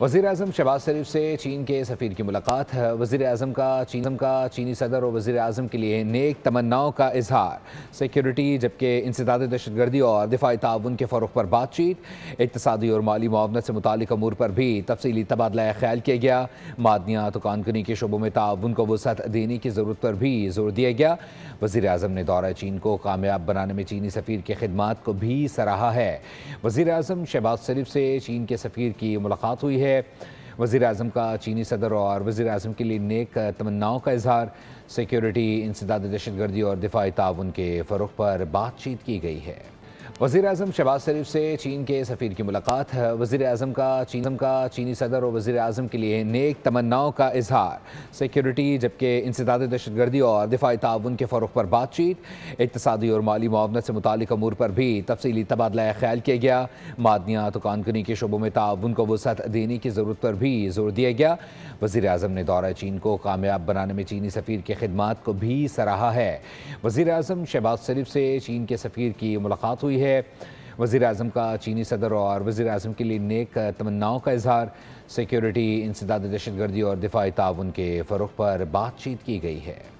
वज़ीर-ए-आज़म शहबाज शरीफ से चीन के सफ़ीर की मुलाकात। वज़ीर-ए-आज़म का चीनी सदर और वज़ीर-ए-आज़म के लिए नेक तमन्नाओं का इजहार। सिक्योरिटी जबकि इंसदाद दहशतगर्दी और दिफाई ताउन के फ़रोग़ पर बातचीत। इक़्तिसादी और माली मुआवनत से मुतालिक अमूर पर भी तफ़सीली तबादला ख़याल किया गया। मादनियात और कानूनी के शोबों में ताउन को वसअत देने की ज़रूरत पर भी ज़ोर दिया गया। वज़ीर-ए-आज़म ने दौरा चीन को कामयाब बनाने में चीनी सफ़ीर की खिदमात को भी सराहा है। वज़ीर-ए-आज़म शहबाज शरीफ से चीन के सफ़ीर की मुलाकात हुई है। वज़ीर-ए-आज़म का चीनी सदर और वज़ीर-ए-आज़म के लिए नेक तमन्नाओं का इजहार। सिक्योरिटी, इंसदाद दहशतगर्दी और दिफाई ताउन के फ़रोग़ पर बातचीत की गई है। वज़ीर-ए-आज़म शहबाज शरीफ से चीन के सफ़ीर की मुलाकात। वज़ीर-ए-आज़म का चीनी सदर और वज़ीर-ए-आज़म के लिए नेक तमन्नाओं का इजहार। सिक्योरिटी जबकि इंसदाद दहशतगर्दी और दिफाई ताउन के फ़रोग़ पर बातचीत। इक़्तिसादी और माली मुआवनत से मुतालिक अमूर पर भी तफ़सीली तबादला ख़याल किया गया। मादनियात और कानूनी के शोबों में ताउन को वसअत देने की ज़रूरत पर भी ज़ोर दिया गया। वज़ीर-ए-आज़म ने दौरा चीन को कामयाब बनाने में चीनी सफ़ीर की खिदमात को भी सराहा है। वज़ीर-ए-आज़म शहबाज शरीफ से चीन के सफ़ीर की मुलाकात हुई है। वज़ीर-ए-आज़म का चीनी सदर और वज़ीर-ए-आज़म के लिए नेक तमन्नाओं का इजहार। सिक्योरिटी, इंसदाद दहशतगर्दी और दिफाई ताउन के फ़रोग़ पर बातचीत की गई है।